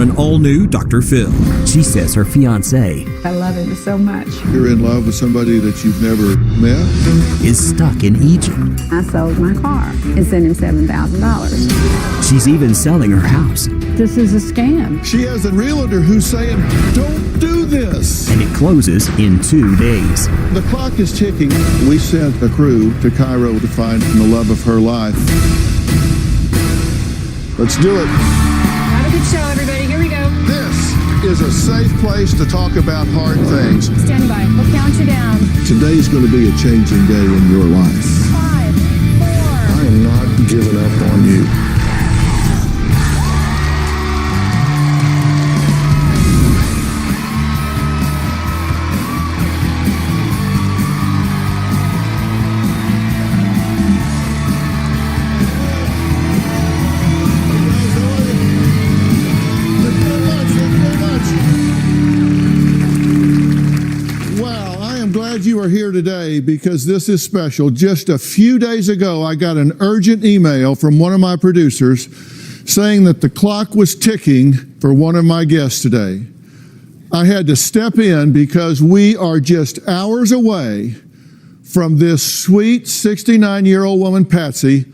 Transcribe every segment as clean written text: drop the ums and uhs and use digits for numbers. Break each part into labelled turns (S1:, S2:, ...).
S1: on an all-new Dr. Phil. She says her fiancé
S2: I love him so much.
S3: You're in love with somebody that you've never met?
S1: is stuck in Egypt.
S2: I sold my car and sent him $7,000.
S1: She's even selling her house.
S2: This is a scam.
S3: She has a realtor who's saying, don't do this.
S1: And it closes in 2 days.
S3: The clock is ticking. We sent a crew to Cairo to find the love of her life. Let's do it.
S4: Have a good show, everybody. Here we go.
S3: This is a safe place to talk about hard things.
S4: Stand by. We'll count you down.
S3: Today's going to be a changing day in your life.
S4: 5, 4.
S3: I am not giving up on you. You are here today because this is special. Just a few days ago, I got an urgent email from one of my producers saying that the clock was ticking for one of my guests today. I had to step in because we are just hours away from this sweet 69-year-old woman, Patsy,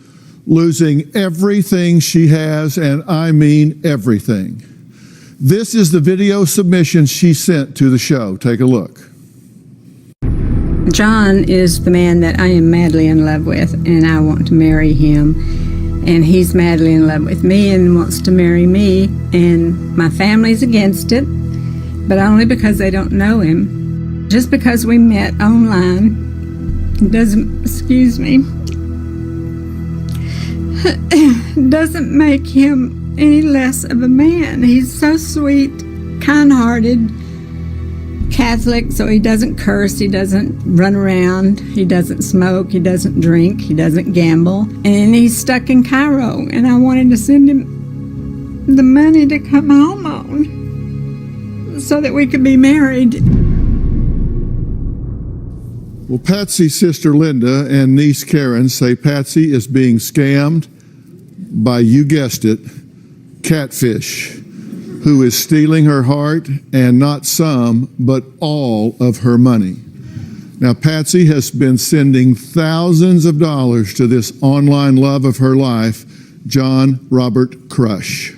S3: losing everything she has, and I mean everything. This is the video submission she sent to the show. Take a look.
S2: John is the man that I am madly in love with, and I want to marry him. And he's madly in love with me and wants to marry me. And my family's against it, but only because they don't know him. Just because we met online doesn't make him any less of a man. He's so sweet, kind-hearted, Catholic, so he doesn't curse, he doesn't run around, he doesn't smoke, he doesn't drink, he doesn't gamble, and he's stuck in Cairo, and I wanted to send him the money to come home on so that we could be married.
S3: Well, Patsy's sister Linda and niece Karen say Patsy is being scammed by, you guessed it, Catfish, who is stealing her heart and not some, but all of her money. Now, Patsy has been sending thousands of dollars to this online love of her life, John Robert Crush.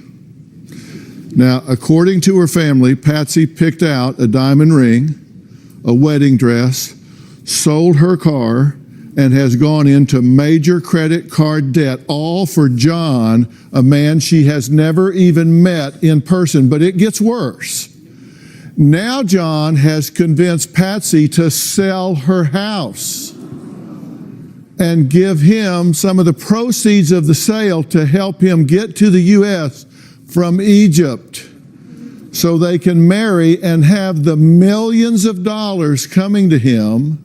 S3: Now, according to her family, Patsy picked out a diamond ring, a wedding dress, sold her car, and has gone into major credit card debt, all for John, a man she has never even met in person. But it gets worse. Now John has convinced Patsy to sell her house and give him some of the proceeds of the sale to help him get to the U.S. from Egypt so they can marry and have the millions of dollars coming to him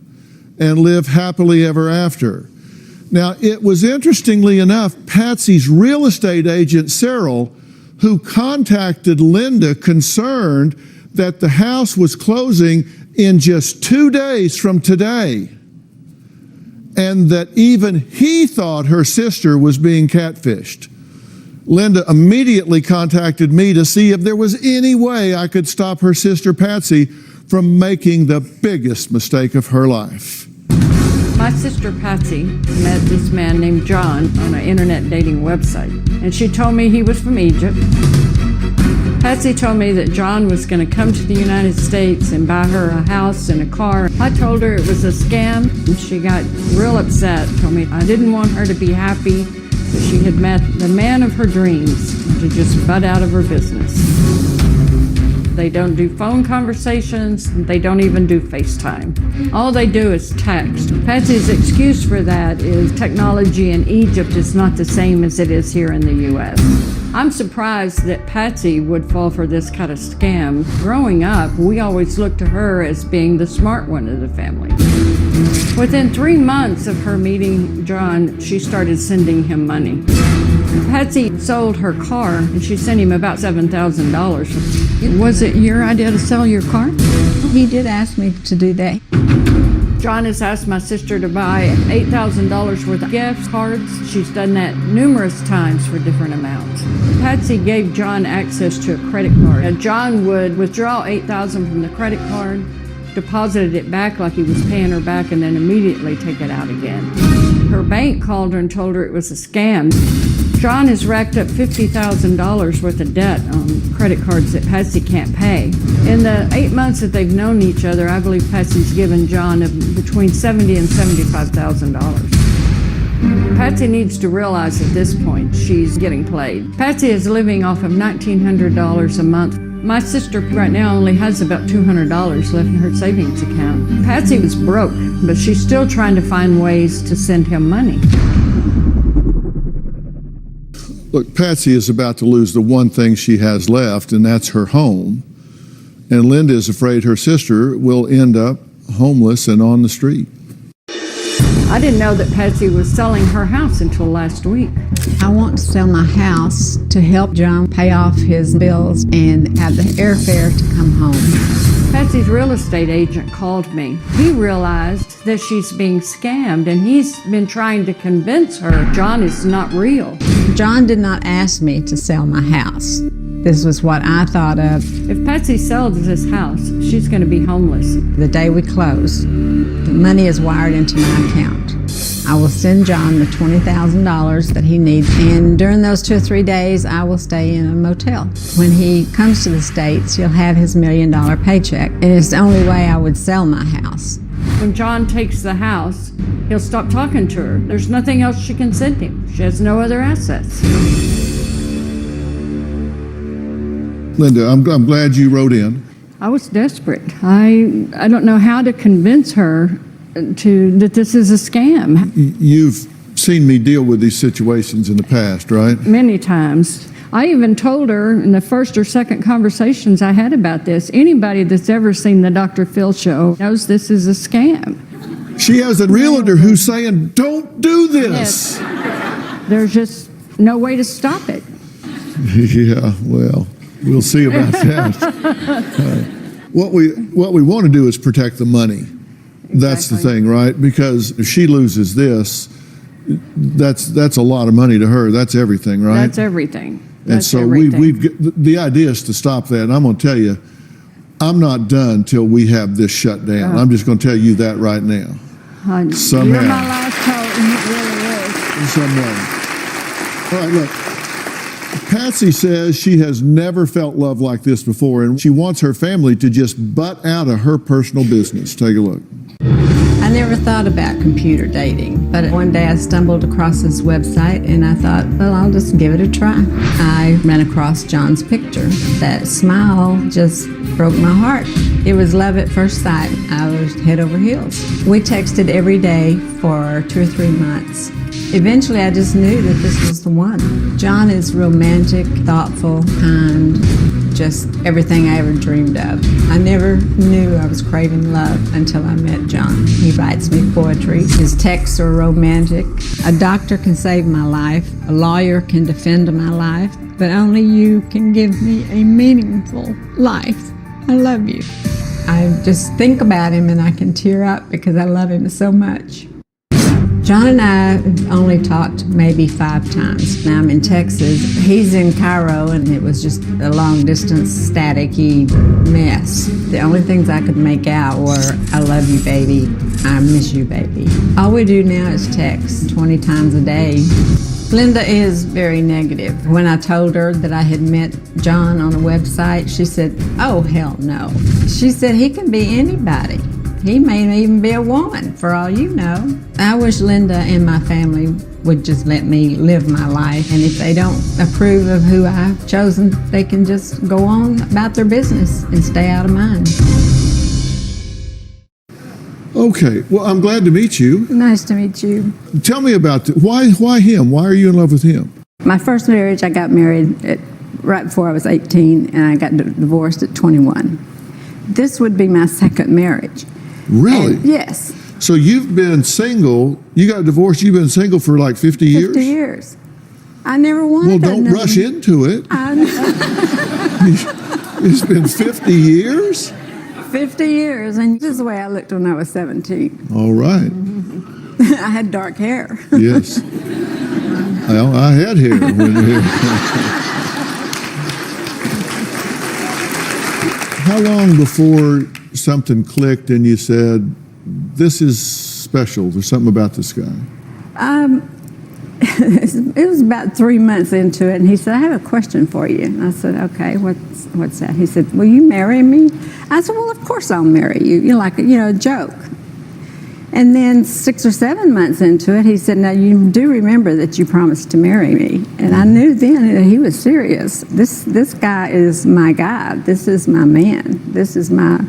S3: and live happily ever after. Now, it was interestingly enough, Patsy's real estate agent, Cyril, who contacted Linda concerned that the house was closing in just 2 days from today, and that even he thought her sister was being catfished. Linda immediately contacted me to see if there was any way I could stop her sister Patsy from making the biggest mistake of her life.
S5: My sister Patsy met this man named John on an internet dating website, and she told me he was from Egypt. Patsy told me that John was going to come to the United States and buy her a house and a car. I told her it was a scam, and she got real upset, told me I didn't want her to be happy, that she had met the man of her dreams, and to just butt out of her business. They don't do phone conversations. They don't even do FaceTime. All they do is text. Patsy's excuse for that is technology in Egypt is not the same as it is here in the U.S. I'm surprised that Patsy would fall for this kind of scam. Growing up, we always looked to her as being the smart one of the family. Within 3 months of her meeting John, she started sending him money. Patsy sold her car, and she sent him about $7,000. Was it your idea to sell your car?
S2: He did ask me to do that.
S5: John has asked my sister to buy $8,000 worth of gift cards. She's done that numerous times for different amounts. Patsy gave John access to a credit card. Now, John would withdraw $8,000 from the credit card, deposited it back like he was paying her back, and then immediately take it out again. Her bank called her and told her it was a scam. John has racked up $50,000 worth of debt on credit cards that Patsy can't pay. In the 8 months that they've known each other, I believe Patsy's given John between $70,000 and $75,000. Patsy needs to realize at this point she's getting played. Patsy is living off of $1,900 a month. My sister right now only has about $200 left in her savings account. Patsy was broke, but she's still trying to find ways to send him money.
S3: Look, Patsy is about to lose the one thing she has left, and that's her home. And Linda is afraid her sister will end up homeless and on the street.
S5: I didn't know that Patsy was selling her house until last week.
S2: I want to sell my house to help John pay off his bills and have the airfare to come home.
S5: Patsy's real estate agent called me. He realized that she's being scammed, and he's been trying to convince her John is not real.
S2: John did not ask me to sell my house. This was what I thought of
S5: If Patsy sells this house, she's going to be homeless.
S2: the day we close. The money is wired into my account. I will send John the $20,000 that he needs, and during those 2 or 3 days, I will stay in a motel. When he comes to the States, he'll have his $1 million paycheck, and it's the only way I would sell my house.
S5: When John takes the house, he'll stop talking to her. There's nothing else she can send him. She has no other assets.
S3: Linda, I'm glad you wrote in.
S5: I was desperate. I don't know how to convince her that this is a scam.
S3: You've seen me deal with these situations in the past, right?
S5: Many times. I even told her in the first or second conversations I had about this, anybody that's ever seen the Dr. Phil show knows this is a scam.
S3: She has a realtor who's saying, don't do this.
S5: There's just no way to stop it.
S3: Yeah, well, we'll see about that. What we want to do is protect the money. That's the
S5: Exactly.
S3: thing, right? Because if she loses this, that's a lot of money to her. That's everything, right?
S5: That's everything.
S3: And
S5: That's
S3: so
S5: everything.
S3: the idea is to stop that. And I'm going to tell you, I'm not done till we have this shut down. I'm just going to tell you that right now. Somehow.
S5: You're my last hope, and it really is.
S3: In some way. All right, look. Patsy says she has never felt love like this before, and she wants her family to just butt out of her personal business. Take a look.
S2: I never thought about computer dating, but one day I stumbled across this website and I thought, well, I'll just give it a try. I ran across John's picture. That smile just broke my heart. It was love at first sight. I was head over heels. We texted every day for 2 or 3 months. Eventually, I just knew that this was the one. John is romantic, thoughtful, kind, just everything I ever dreamed of. I never knew I was craving love until I met John. He writes me poetry. His texts are romantic. A doctor can save my life. A lawyer can defend my life. But only you can give me a meaningful life. I love you. I just think about him and I can tear up because I love him so much. John and I only talked maybe 5 times. Now I'm in Texas. He's in Cairo, and it was just a long-distance, staticky mess. The only things I could make out were, I love you, baby. I miss you, baby. All we do now is text 20 times a day. Linda is very negative. When I told her that I had met John on a website, she said, oh, hell no. She said, he can be anybody. He may even be a woman, for all you know. I wish Linda and my family would just let me live my life. And if they don't approve of who I've chosen, they can just go on about their business and stay out of mine.
S3: Okay, well, I'm glad to meet you.
S2: Nice to meet you.
S3: Tell me about why him? Why are you in love with him?
S6: My first marriage, I got married right before I was 18, and I got divorced at 21. This would be my second marriage.
S3: Really?
S6: And yes,
S3: So you've been single, you got divorced, you've been single for like 50 years?
S6: 50 years. I never wanted
S3: Well, don't
S6: another-
S3: rush into it.
S6: I,
S3: It's been 50 years?
S6: 50 years, and this is the way I looked when I was 17.
S3: All right.
S6: I had dark hair.
S3: Yes. Well, I had hair when How long before something clicked and you said, this is special, there's something about this guy?
S6: It was about 3 months into it, and he said, I have a question for you. And I said, okay, what's that? He said, will you marry me? I said, well, of course I'll marry you. You're like, a joke. And then 6 or 7 months into it, he said, now you do remember that you promised to marry me. And I knew then that he was serious. This guy is my guy. This is my man. This is the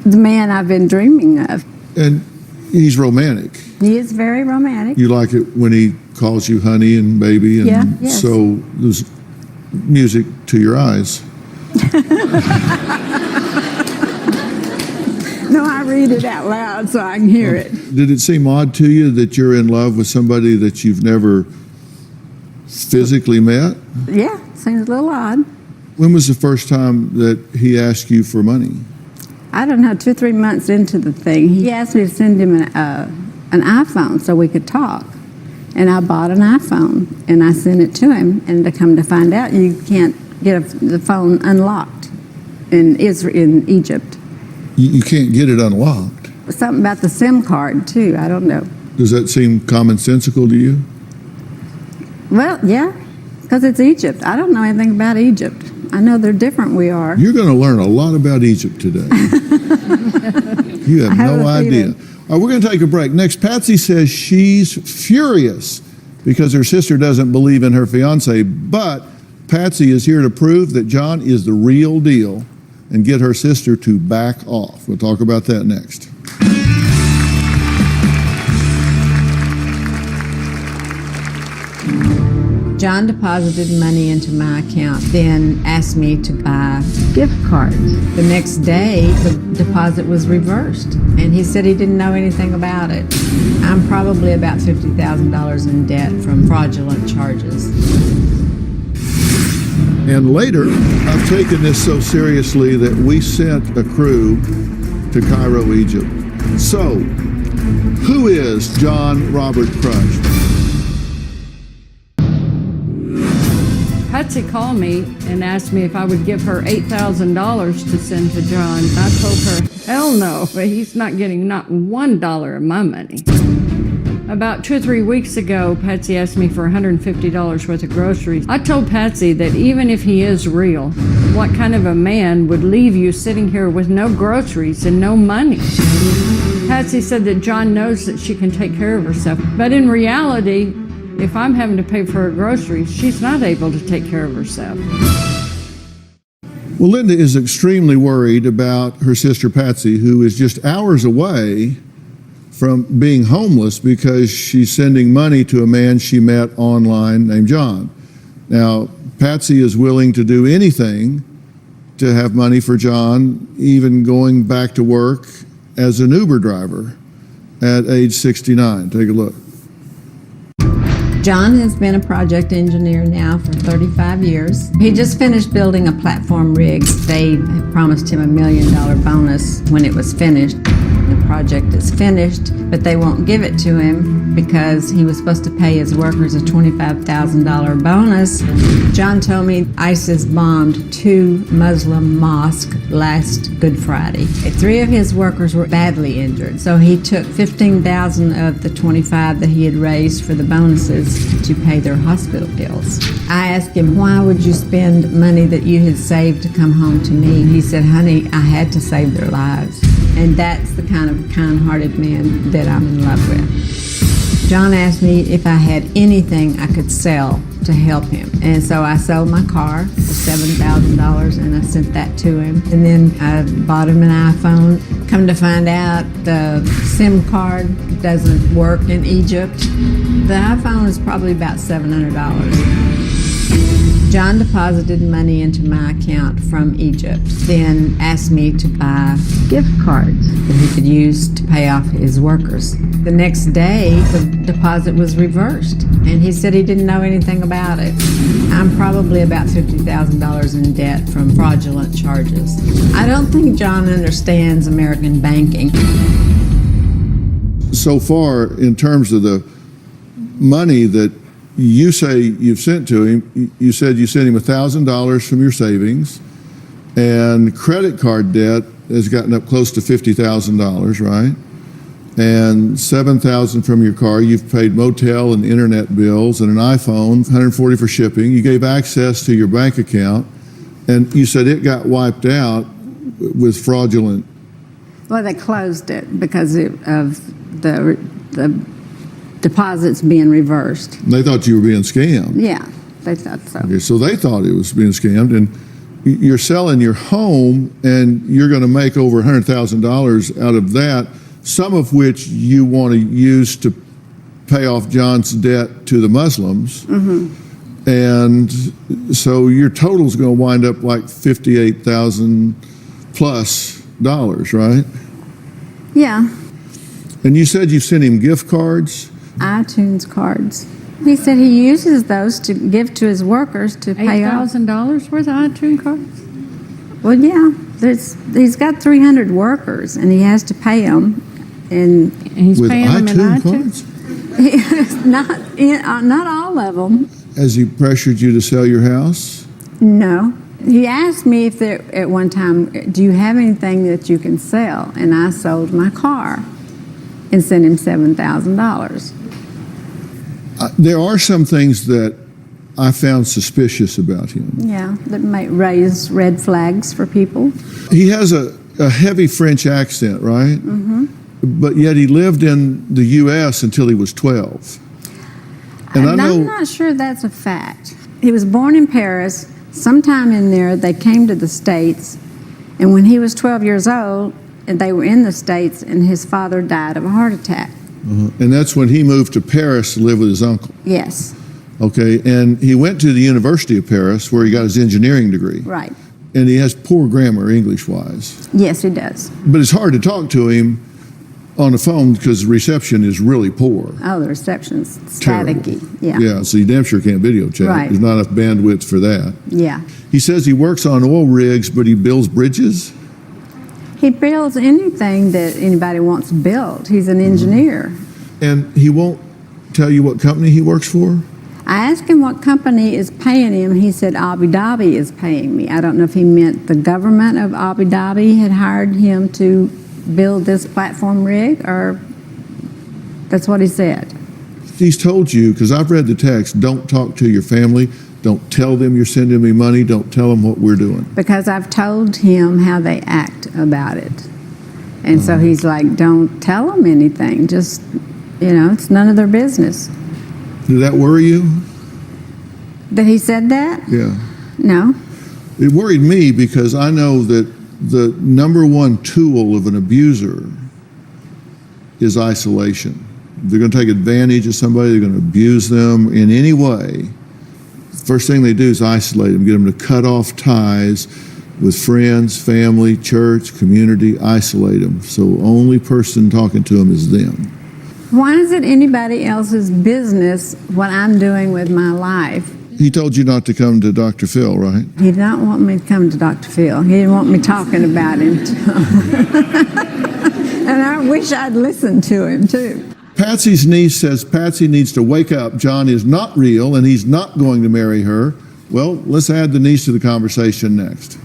S6: man I've been dreaming of.
S3: And he's romantic.
S6: He is very romantic.
S3: You like it when he calls you honey and baby, and
S6: Yeah, yes.
S3: so there's music to your eyes.
S6: No, I read it out loud so I can hear it.
S3: Did it seem odd to you that you're in love with somebody that you've never physically met?
S6: Yeah, seems a little odd.
S3: When was the first time that he asked you for money?
S6: I don't know, 2 or 3 months into the thing, he asked me to send him an iPhone so we could talk. And I bought an iPhone, and I sent it to him. And to come to find out, you can't get the phone unlocked in Egypt.
S3: You can't get it unlocked.
S6: Something about the SIM card, too. I don't know.
S3: Does that seem commonsensical to you?
S6: Well, yeah, because it's Egypt. I don't know anything about Egypt. I know they're different we are.
S3: You're going to learn a lot about Egypt today. You have
S6: have
S3: no
S6: a
S3: idea.
S6: feeling.
S3: All right, we're going to take a break. Next, Patsy says she's furious because her sister doesn't believe in her fiance, but Patsy is here to prove that John is the real deal and get her sister to back off. We'll talk about that next.
S6: John deposited money into my account, then asked me to buy gift cards. The next day, the deposit was reversed, and he said he didn't know anything about it. I'm probably about $50,000 in debt from fraudulent charges.
S3: And later, I've taken this so seriously that we sent a crew to Cairo, Egypt. So, who is John Robert Crush?
S5: Patsy called me and asked me if I would give her $8,000 to send to John. I told her, hell no, he's not getting not $1 of my money. About 2 or 3 weeks ago, Patsy asked me for $150 worth of groceries. I told Patsy that even if he is real, what kind of a man would leave you sitting here with no groceries and no money? Patsy said that John knows that she can take care of herself, but in reality, if I'm having to pay for her groceries, she's not able to take care of herself.
S3: Well, Linda is extremely worried about her sister Patsy, who is just hours away from being homeless because she's sending money to a man she met online named John. Now, Patsy is willing to do anything to have money for John, even going back to work as an Uber driver at age 69. Take a look.
S6: John has been a project engineer now for 35 years. He just finished building a platform rig. They promised him $1 million bonus when it was finished. The project is finished, but they won't give it to him because he was supposed to pay his workers a $25,000 bonus. John told me ISIS bombed 2 Muslim mosques last Good Friday. 3 of his workers were badly injured, so he took $15,000 of the $25,000 that he had raised for the bonuses to pay their hospital bills. I asked him, why would you spend money that you had saved to come home to me? He said, honey, I had to save their lives. And that's the kind of kind-hearted man that I'm in love with. John asked me if I had anything I could sell to help him. And so I sold my car for $7,000 and I sent that to him. And then I bought him an iPhone. Come to find out, the SIM card doesn't work in Egypt. The iPhone is probably about $700. John deposited money into my account from Egypt, then asked me to buy gift cards that he could use to pay off his workers. The next day, the deposit was reversed, and he said he didn't know anything about it. I'm probably about $50,000 in debt from fraudulent charges. I don't think John understands American banking.
S3: So far, in terms of the money that you say you've sent to him, you said you sent him $1,000 from your savings, and credit card debt has gotten up close to $50,000, right? And $7,000 from your car. You've paid motel and internet bills and an iPhone, $140 for shipping. You gave access to your bank account, and you said it got wiped out with fraudulent.
S2: Well, they closed it because of the deposits being reversed.
S3: They thought you were being scammed.
S2: Yeah, they thought so.
S3: Okay, so they thought it was being scammed, and you're selling your home, and you're going to make over $100,000 out of that, some of which you want to use to pay off John's debt to the Muslims. Mm-hmm. And so your total is going to wind up like $58,000 plus dollars, right?
S2: Yeah,
S3: And you said you sent him gift cards.
S2: iTunes cards. He said he uses those to give to his workers to pay off.
S5: $8,000 worth of iTunes cards?
S2: Well, yeah, he's got 300 workers, and he has to pay them. And
S5: And he's
S3: With
S5: paying them in
S3: iTunes
S5: iTunes?
S3: cards?
S2: not all of them.
S3: Has he pressured you to sell your house?
S2: No. He asked me if there, at one time, do you have anything that you can sell? And I sold my car and sent him $7,000.
S3: There are some things that I found suspicious about him.
S2: Yeah, that might raise red flags for people.
S3: He has a heavy French accent, right? Mm-hmm. But yet he lived in the U.S. until he was 12. And I know
S2: I'm not sure that's a fact. He was born in Paris. Sometime in there, they came to the States, and when he was 12 years old, and they were in the States, and his father died of a heart attack.
S3: and that's when he moved to Paris to live with his uncle.
S2: Yes,
S3: Okay, and he went to the University of Paris where he got his engineering degree.
S2: right.
S3: And he has poor grammar English-wise.
S2: Yes, he does.
S3: But it's hard to talk to him on the phone because the reception is really poor.
S2: Oh, the reception's
S3: Terrible.
S2: staticky. Yeah.
S3: Yeah, so you damn sure can't video chat.
S2: Right.
S3: There's not enough bandwidth for that.
S2: Yeah.
S3: He says he works on oil rigs, but he builds bridges.
S2: He builds anything that anybody wants built. He's an engineer.
S3: And he won't tell you what company he works for?
S2: I asked him what company is paying him, and he said Abu Dhabi is paying me. I don't know if he meant the government of Abu Dhabi had hired him to build this platform rig, or that's what he said.
S3: He's told you, because I've read the text, don't talk to your family, don't tell them you're sending me money, don't tell them what we're doing.
S2: Because I've told him how they act about it. And so he's like, don't tell them anything. Just, it's none of their business.
S3: Did that worry you?
S2: That he said that?
S3: Yeah.
S2: No.
S3: It worried me because I know that the number one tool of an abuser is isolation. They're going to take advantage of somebody, they're going to abuse them in any way. First thing they do is isolate them, get them to cut off ties with friends, family, church, community, isolate them. So only person talking to them is them.
S2: Why is it anybody else's business what I'm doing with my life?
S3: He told you not to come to Dr. Phil, right?
S2: He did not want me to come to Dr. Phil. He didn't want me talking about him. And I wish I'd listened to him, too.
S3: Patsy's niece says Patsy needs to wake up. John is not real and he's not going to marry her. Well, let's add the niece to the conversation next.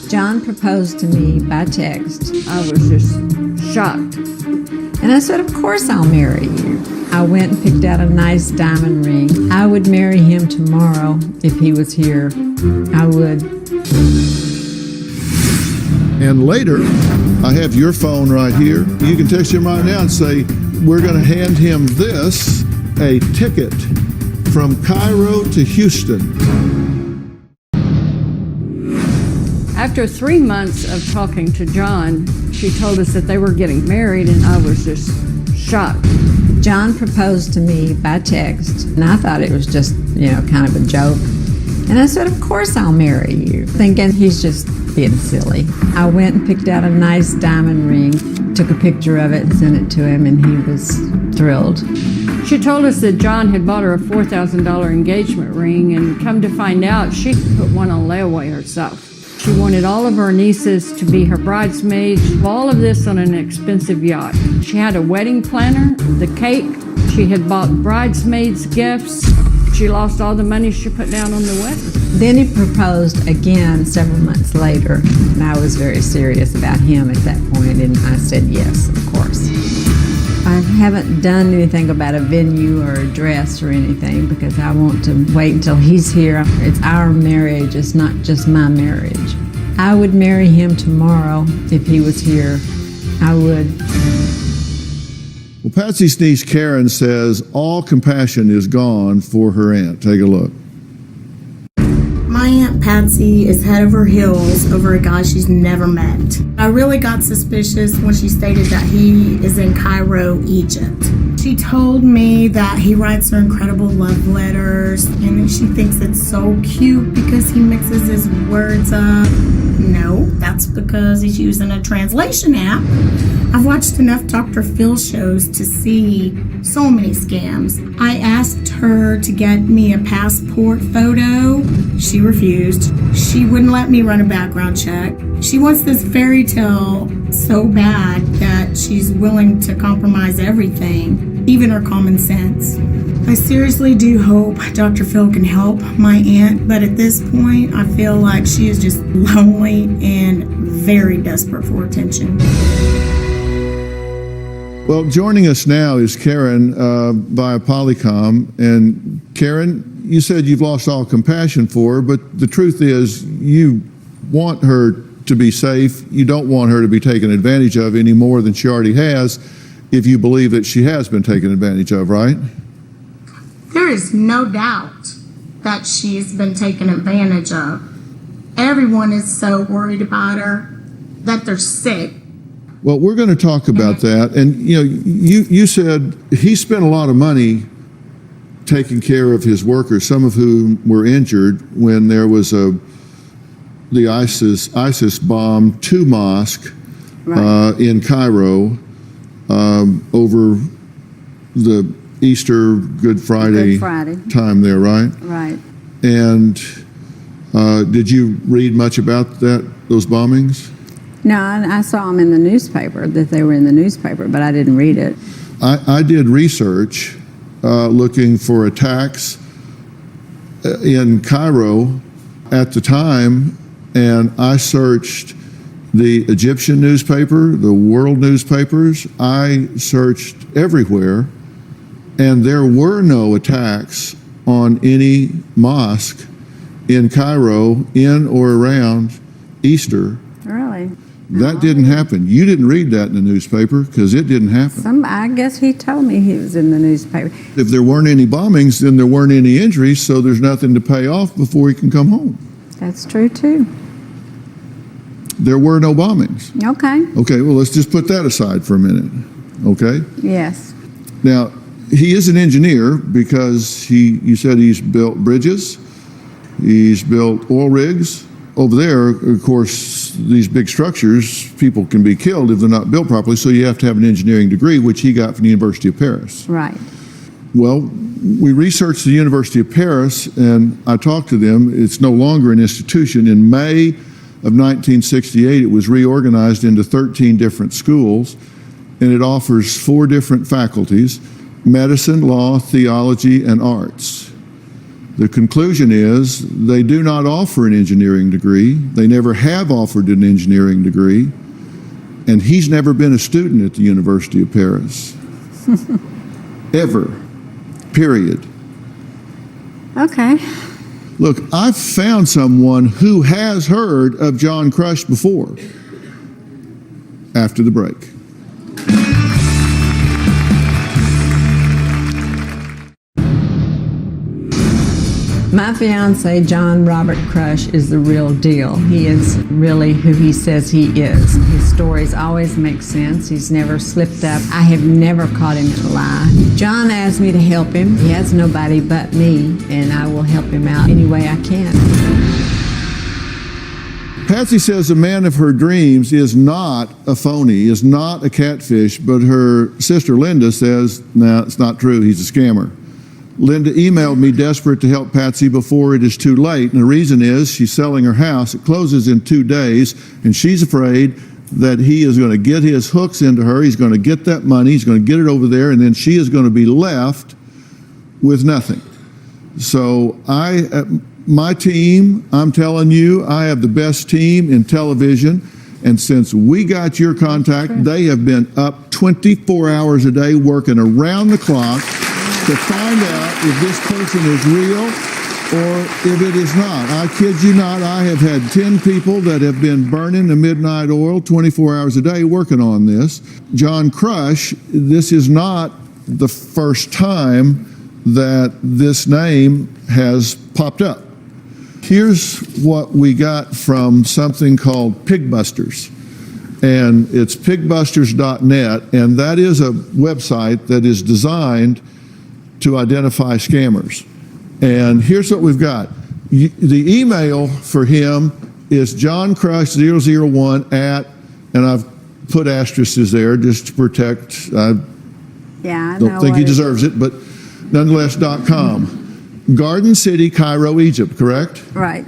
S6: John proposed to me by text,
S5: I was just shocked.
S6: and I said, of course I'll marry you. I went and picked out a nice diamond ring. I would marry him tomorrow if he was here. I would.
S3: And later, I have your phone right here. You can text him right now and say, we're going to hand him this, a ticket from Cairo to Houston.
S5: After 3 months of talking to John, she told us that they were getting married, and I was just shocked.
S6: John proposed to me by text, and I thought it was just, kind of a joke. And I said, of course I'll marry you, thinking he's just being silly. I went and picked out a nice diamond ring, took a picture of it and sent it to him, and he was thrilled.
S5: She told us that John had bought her a $4,000 engagement ring, and come to find out, she put one on layaway herself. She wanted all of her nieces to be her bridesmaids, all of this on an expensive yacht. She had a wedding planner, the cake, she had bought bridesmaids gifts. She lost all the money she put down on the wedding.
S6: Then he proposed again several months later, and I was very serious about him at that point, and I said yes, of course. I haven't done anything about a venue or a dress or anything because I want to wait until he's here. It's our marriage, it's not just my marriage. I would marry him tomorrow if he was here. I would.
S3: Well, Patsy's niece Karen says all compassion is gone for her aunt. Take a look.
S7: My Aunt Patsy is head over heels over a guy she's never met. I really got suspicious when she stated that he is in Cairo, Egypt. She told me that he writes her incredible love letters and she thinks it's so cute because he mixes his words up. No, that's because he's using a translation app. I've watched enough Dr. Phil shows to see so many scams. I asked her to get me a passport photo. She refused. She wouldn't let me run a background check. She wants this fairy tale so bad that she's willing to compromise everything, even her common sense. I seriously do hope Dr. Phil can help my aunt, but at this point, I feel like she is just lonely and very desperate for attention.
S3: Well, joining us now is Karen via Polycom. And Karen, you said you've lost all compassion for her, but the truth is you want her to be safe. You don't want her to be taken advantage of any more than she already has, if you believe that she has been taken advantage of, right?
S7: There is no doubt that she's been taken advantage of. Everyone is so worried about her that they're sick.
S3: Well, we're going to talk about that. And, you said he spent a lot of money taking care of his workers, some of whom were injured when there was the ISIS bombed 2 mosques in Cairo over the Easter Good Friday time there, right?
S6: Right.
S3: And did you read much about those bombings?
S6: No, I saw them in the newspaper, that they were in the newspaper, but I didn't read it.
S3: I did research looking for attacks in Cairo at the time, and I searched the Egyptian newspaper, the world newspapers. I searched everywhere, and there were no attacks on any mosque in Cairo in or around Easter.
S6: Really?
S3: That didn't happen. You didn't read that in the newspaper because it didn't happen.
S6: I guess he told me he was in the newspaper.
S3: If there weren't any bombings, then there weren't any injuries, so there's nothing to pay off before he can come home.
S6: That's true, too.
S3: There were no bombings.
S6: Okay.
S3: Okay, well, let's just put that aside for a minute, okay?
S6: Yes.
S3: Now, he is an engineer because you said he's built bridges, he's built oil rigs. Over there, of course, these big structures, people can be killed if they're not built properly, so you have to have an engineering degree, which he got from the University of Paris.
S6: Right.
S3: Well, we researched the University of Paris, and I talked to them. It's no longer an institution. In May of 1968, it was reorganized into 13 different schools, and it offers 4 different faculties: medicine, law, theology, and arts. The conclusion is they do not offer an engineering degree. They never have offered an engineering degree. And he's never been a student at the University of Paris. Ever. Period.
S6: Okay.
S3: Look, I've found someone who has heard of John Crush before. After the break.
S6: My fiance, John Robert Crush, is the real deal. He is really who he says he is. His stories always make sense. He's never slipped up. I have never caught him in a lie. John asked me to help him. He has nobody but me, and I will help him out any way I can.
S3: Patsy says the man of her dreams is not a phony, is not a catfish, but her sister Linda says, no, it's not true. He's a scammer. Linda emailed me desperate to help Patsy before it is too late. And the reason is she's selling her house. It closes in 2 days, and she's afraid that he is going to get his hooks into her. He's going to get that money. He's going to get it over there, and then she is going to be left with nothing. So my team, I'm telling you, I have the best team in television. And since we got your contact, they have been up 24 hours a day working around the clock to find out if this person is real or if it is not. I kid you not, I have had 10 people that have been burning the midnight oil 24 hours a day working on this. John Crush, this is not the first time that this name has popped up. Here's what we got from something called Pigbusters. And it's pigbusters.net, and that is a website that is designed to identify scammers. And here's what we've got. The email for him is johncrush001 at, and I've put asterisks there just to protect, I don't think he deserves it, but nonetheless, .com. Garden City, Cairo, Egypt, correct?
S6: Right.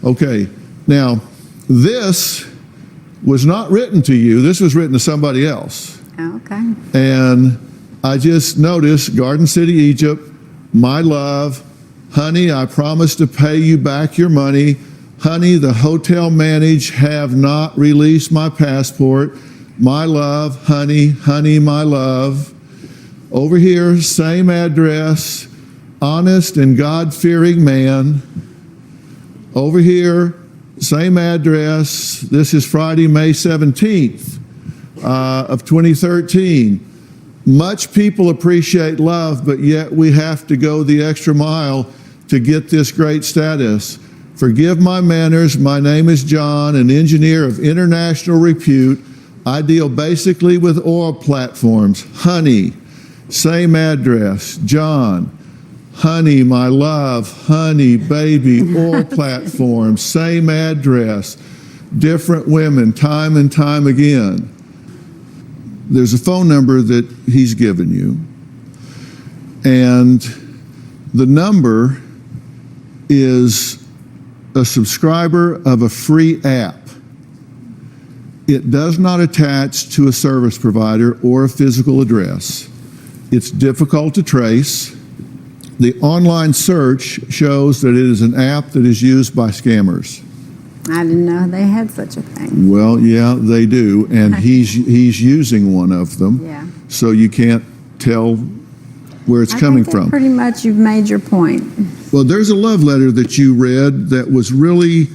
S3: Okay. Now, this was not written to you. This was written to somebody else.
S6: Okay.
S3: And I just noticed Garden City, Egypt, my love, honey, I promise to pay you back your money. Honey, the hotel manage have not released my passport. My love, honey, honey, my love. Over here, same address, honest and God-fearing man. Over here, same address. This is Friday, May 17th of 2013. Much people appreciate love, but yet we have to go the extra mile to get this great status. Forgive my manners. My name is John, an engineer of international repute. I deal basically with oil platforms. Honey, same address. John, honey, my love, honey, baby, oil platforms, same address. Different women, time and time again. There's a phone number that he's given you, and the number is a subscriber of a free app. It does not attach to a service provider or a physical address. It's difficult to trace. The online search shows that it is an app that is used by scammers.
S6: I didn't know they had such a thing.
S3: Well, yeah, they do, and he's using one of them.
S6: Yeah.
S3: So you can't tell where it's coming from.
S6: Pretty much you've made your point.
S3: Well, there's a love letter that you read that was really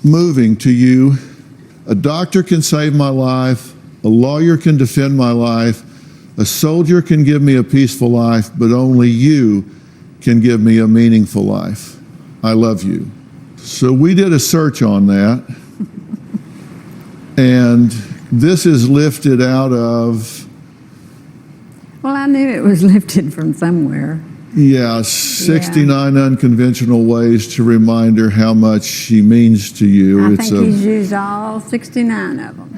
S3: moving to you. A doctor can save my life. A lawyer can defend my life. A soldier can give me a peaceful life, but only you can give me a meaningful life. I love you. So we did a search on that, and this is lifted out of...
S6: Well, I knew it was lifted from somewhere.
S3: Yeah, 69 unconventional ways to remind her how much she means to you.
S6: I think he's used all 69 of them.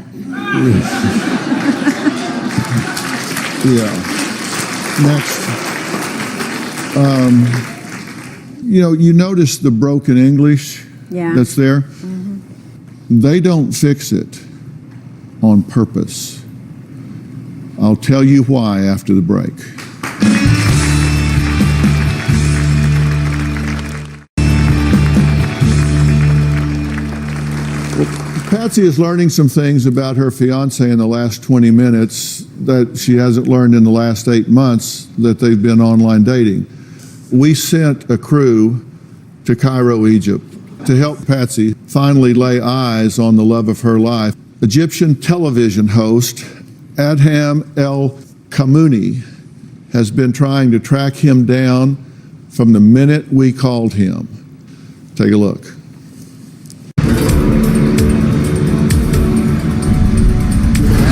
S3: Yeah. Next. You notice the broken English that's there? Mm-hmm. They don't fix it on purpose. I'll tell you why after the break. Patsy is learning some things about her fiance in the last 20 minutes that she hasn't learned in the last 8 months that they've been online dating. We sent a crew to Cairo, Egypt, to help Patsy finally lay eyes on the love of her life. Egyptian television host Adham El Kamouni has been trying to track him down from the minute we called him. Take a look.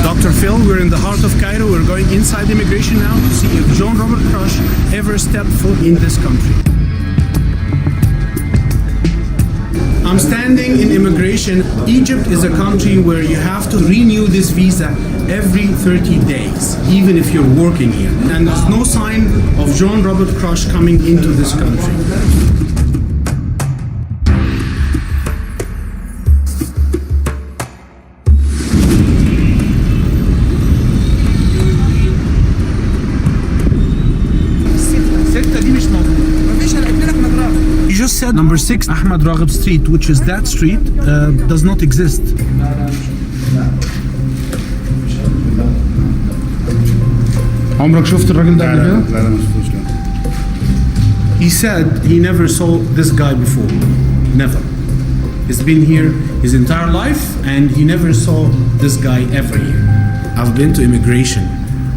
S8: Dr. Phil, we're in the heart of Cairo. We're going inside immigration now to see if John Robert Crush ever stepped foot in this country. I'm standing in immigration. Egypt is a country where you have to renew this visa every 30 days, even if you're working here. And there's no sign of John Robert Crush coming into this country. You just said number 6 Ahmad Raghib Street, which is that street, does not exist. عمرك شفت الراجل ده قبل كده؟ لا ما شفتوش لا. He said he never saw this guy before. Never. He's been here his entire life and he never saw this guy ever here. I've been to immigration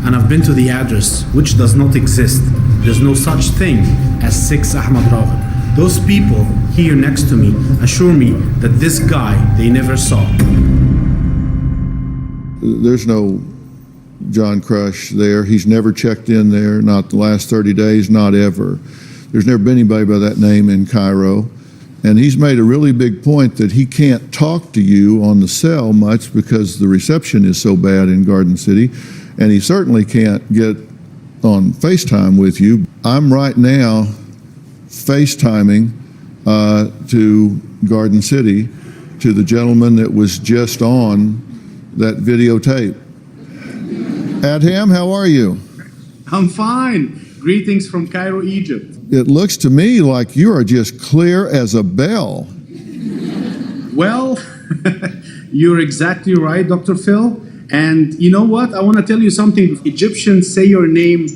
S8: and I've been to the address, which does not exist. There's no such thing as 6 Ahmad Raghib. Those people here next to me assure me that this guy they never saw.
S3: There's no John Crush there. He's never checked in there, not the last 30 days, not ever. There's never been anybody by that name in Cairo. And he's made a really big point that he can't talk to you on the cell much because the reception is so bad in Garden City. And he certainly can't get on FaceTime with you. I'm right now FaceTiming to Garden City, to the gentleman that was just on that videotape. Adham, how are you?
S8: I'm fine. Greetings from Cairo, Egypt.
S3: It looks to me like you are just clear as a bell.
S8: Well, you're exactly right, Dr. Phil. And you know what? I want to tell you something. Egyptians say your name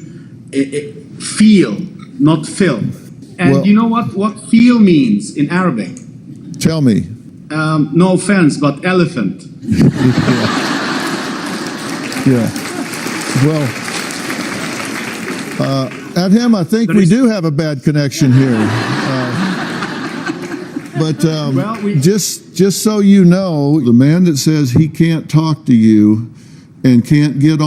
S8: feel, not Phil. And
S3: Well-
S8: you know what feel means in Arabic?
S3: Tell me.
S8: No offense, but elephant.
S3: Yeah. Well, Adham, I think we do have a bad connection here. But
S8: Well, we-
S3: just so you know, the man that says he can't talk to you and can't get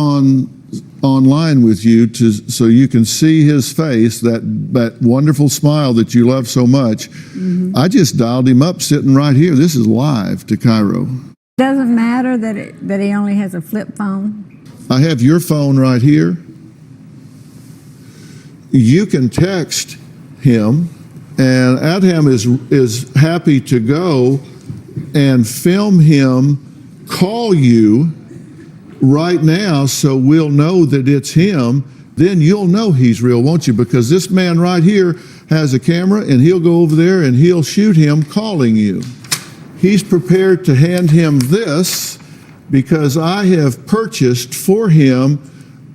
S3: online with you so you can see his face, that wonderful smile that you love so much. I just dialed him up sitting right here. This is live to Cairo.
S2: Doesn't matter that he only has a flip phone.
S3: I have your phone right here. You can text him, and Adham is happy to go and film him call you right now so we'll know that it's him. Then you'll know he's real, won't you? Because this man right here has a camera and he'll go over there and he'll shoot him calling you. He's prepared to hand him this because I have purchased for him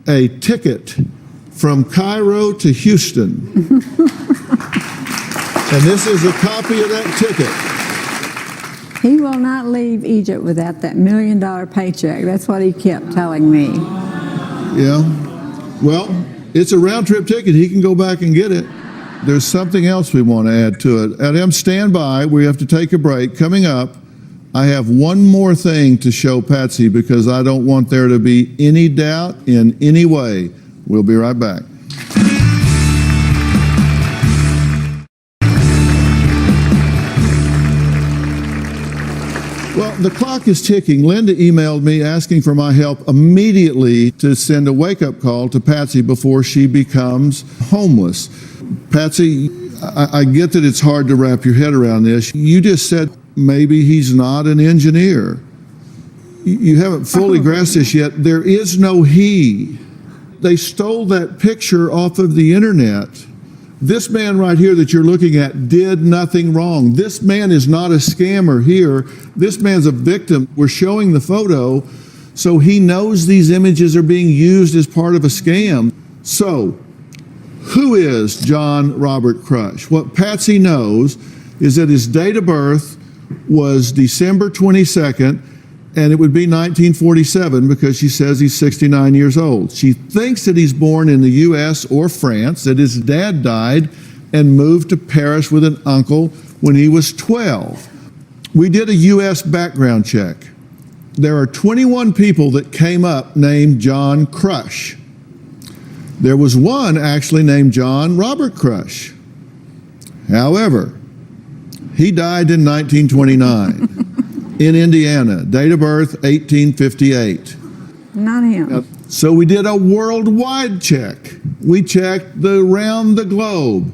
S3: a ticket from Cairo to Houston. And this is a copy of that ticket.
S2: He will not leave Egypt without that $1 million paycheck. That's what he kept telling me.
S3: Yeah. Well, it's a round trip ticket. He can go back and get it. There's something else we want to add to it. Adam, stand by. We have to take a break. Coming up, I have one more thing to show Patsy because I don't want there to be any doubt in any way. We'll be right back. Well, the clock is ticking. Linda emailed me asking for my help immediately to send a wake-up call to Patsy before she becomes homeless. Patsy, I get that it's hard to wrap your head around this. You just said maybe he's not an engineer. You haven't fully grasped this yet. There is no he. They stole that picture off of the internet. This man right here that you're looking at did nothing wrong. This man is not a scammer here. This man's a victim. We're showing the photo so he knows these images are being used as part of a scam. So, who is John Robert Crush? What Patsy knows is that his date of birth was December 22nd, and it would be 1947 because she says he's 69 years old. She thinks that he's born in the U.S. or France, that his dad died and moved to Paris with an uncle when he was 12. We did a U.S. background check. There are 21 people that came up named John Crush. There was one actually named John Robert Crush. However, he died in 1929 in Indiana, date of birth 1858.
S6: Not him.
S3: So we did a worldwide check. We checked around the globe.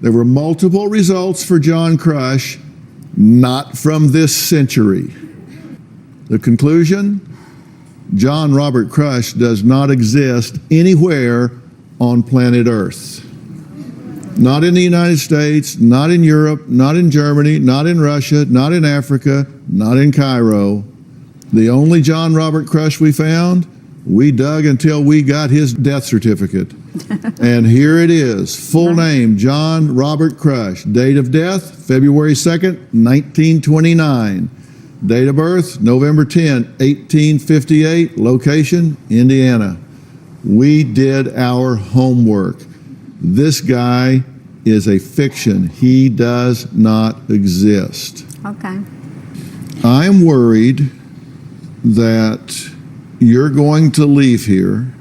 S3: There were multiple results for John Crush, not from this century. The conclusion? John Robert Crush does not exist anywhere on planet Earth. Not in the United States, not in Europe, not in Germany, not in Russia, not in Africa, not in Cairo. The only John Robert Crush we found, we dug until we got his death certificate. And here it is, full name, John Robert Crush. Date of death, February 2nd, 1929. Date of birth, November 10, 1858. Location, Indiana. We did our homework. This guy is a fiction. He does not exist.
S6: Okay.
S3: I am worried that you're going to leave here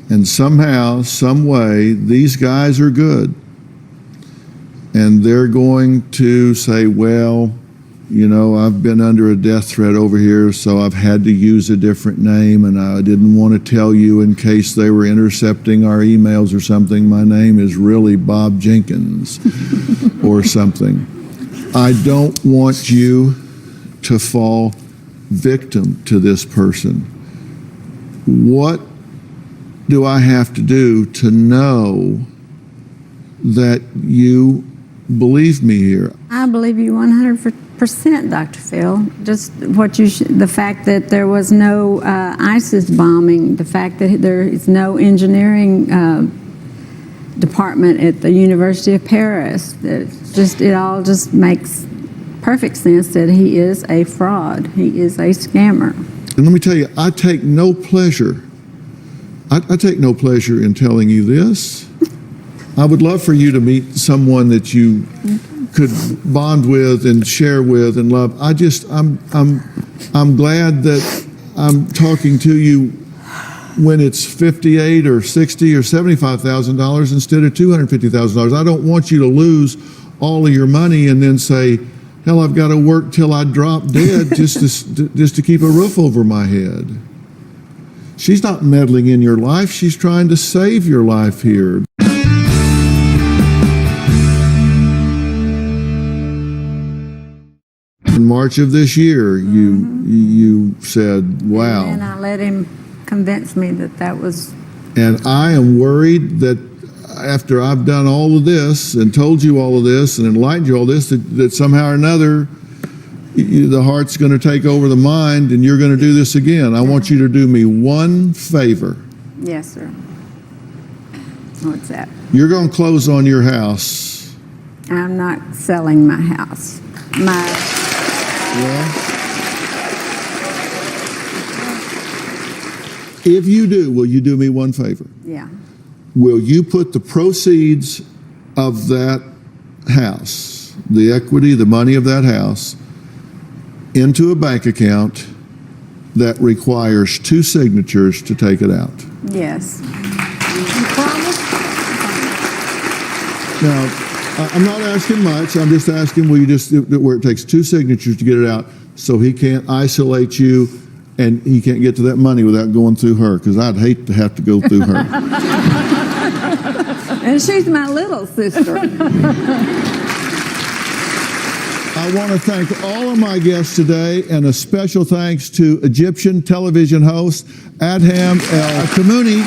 S3: and somehow, some way, these guys are good. And they're going to say, well, you know, I've been under a death threat over here, so I've had to use a different name, and I didn't want to tell you in case they were intercepting our emails or something. My name is really Bob Jenkins or something. I don't want you to fall victim to this person. What do I have to do to know that you believe me here?
S6: I believe you 100%, Dr. Phil. Just what the fact that there was no ISIS bombing, the fact that there is no engineering department at the University of Paris. It all just makes perfect sense that he is a fraud. He is a scammer.
S3: And let me tell you, I take no pleasure. I take no pleasure in telling you this. I would love for you to meet someone that you could bond with and share with and love. I'm glad that I'm talking to you when it's $58 or $60 or $75,000 instead of $250,000. I don't want you to lose all of your money and then say, hell, I've got to work till I drop dead just to keep a roof over my head. She's not meddling in your life. She's trying to save your life here. In March of this year, you said, wow.
S6: And I let him convince me that was...
S3: And I am worried that after I've done all of this and told you all of this and enlightened you all this, that somehow or another the heart's going to take over the mind and you're going to do this again. I want you to do me one favor.
S6: Yes, sir. What's that?
S3: You're going to close on your house.
S6: I'm not selling my house.
S3: If you do, will you do me one favor?
S6: Yeah.
S3: Will you put the proceeds of that house, the equity, the money of that house, into a bank account that requires 2 signatures to take it out?
S6: Yes.
S3: Now, I'm not asking much. I'm just asking, will you just, where it takes 2 signatures to get it out so he can't isolate you and he can't get to that money without going through her, because I'd hate to have to go through her.
S6: And she's my little sister.
S3: I want to thank all of my guests today, and a special thanks to Egyptian television host Adham El Kamouni.